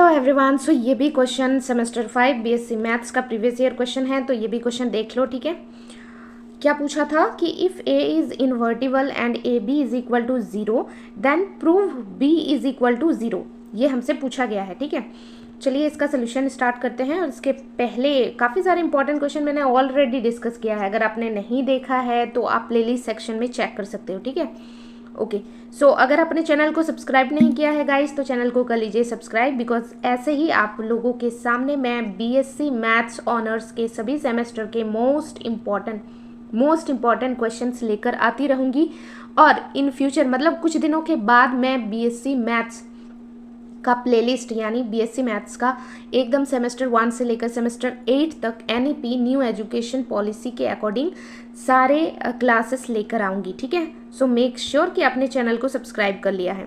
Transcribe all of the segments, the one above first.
Everyone, सो ये भी question semester 5 BSc maths का प्रीवियस ईयर क्वेश्चन है, तो ये भी क्वेश्चन देख लो। ठीक है, क्या पूछा था कि if A is invertible and A B is equal to 0 then prove B is equal to 0। ये हमसे पूछा गया है। ठीक है, चलिए इसका सोल्यूशन स्टार्ट करते हैं। और इसके पहले काफ़ी सारे इंपॉर्टेंट क्वेश्चन मैंने ऑलरेडी डिस्कस किया है। अगर आपने नहीं देखा है तो आप प्लेलिस्ट सेक्शन में चेक कर सकते हो। ठीक है, ओके। सो अगर अपने चैनल को सब्सक्राइब नहीं किया है गाइस, तो चैनल को कर लीजिए सब्सक्राइब, बिकॉज ऐसे ही आप लोगों के सामने मैं बीएससी मैथ्स ऑनर्स के सभी सेमेस्टर के मोस्ट इम्पॉर्टेंट क्वेश्चंस लेकर आती रहूँगी। और इन फ्यूचर मतलब कुछ दिनों के बाद मैं बीएससी मैथ्स का प्लेलिस्ट यानी बीएससी मैथ्स का एकदम सेमेस्टर 1 से लेकर सेमेस्टर 8 तक एनईपी न्यू एजुकेशन पॉलिसी के अकॉर्डिंग सारे क्लासेस लेकर आऊँगी। ठीक है, सो मेक श्योर कि आपने चैनल को सब्सक्राइब कर लिया है।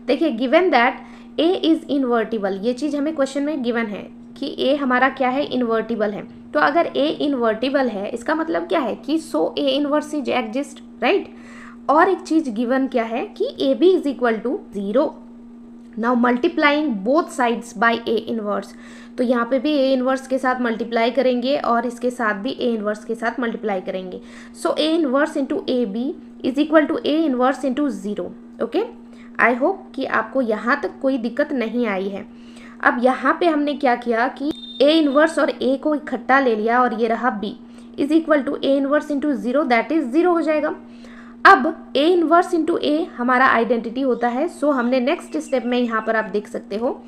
देखिए, given that A is invertible, ये चीज़ हमें क्वेश्चन में गिवन है कि ए हमारा क्या है, इन्वर्टिबल है। तो अगर ए इन्वर्टिबल है इसका मतलब क्या है कि so A inverse is exist, right. और एक चीज़ गिवन क्या है कि A B is equal to 0। Now multiplying both sides by A inverse, तो यहाँ पे भी ए इनवर्स के साथ मल्टीप्लाई करेंगे और इसके साथ भी ए इनवर्स के साथ मल्टीप्लाई करेंगे। So A inverse into A B is equal to A inverse into 0। Okay, I hope कि आपको यहाँ तक कोई दिक्कत नहीं आई है। अब यहाँ पे हमने क्या किया कि ए इनवर्स और ए को इकट्ठा ले लिया और ये रहा B is equal to A inverse into 0, that is 0 हो जाएगा। अब ए इनवर्स इंटू ए हमारा आइडेंटिटी होता है। सो हमने नेक्स्ट स्टेप में यहाँ पर आप देख सकते हो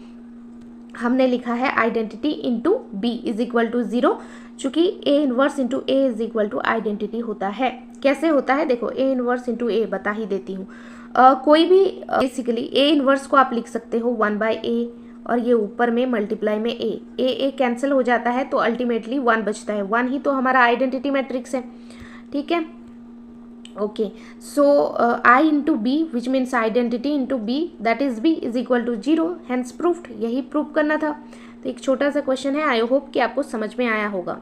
हमने लिखा है identity into B is equal to 0, चूंकि A inverse into A is equal to identity होता है। कैसे होता है देखो, ए इनवर्स इंटू ए बता ही देती हूँ। कोई भी बेसिकली ए इनवर्स को आप लिख सकते हो 1/a और ये ऊपर में मल्टीप्लाई में ए कैंसिल हो जाता है तो अल्टीमेटली 1 बचता है। 1 ही तो हमारा आइडेंटिटी मैट्रिक्स है। ठीक है, okay. So I into B which means identity into B that is B is equal to 0, hence proved. यही प्रूफ करना था। तो एक छोटा सा क्वेश्चन है, आई होप कि आपको समझ में आया होगा।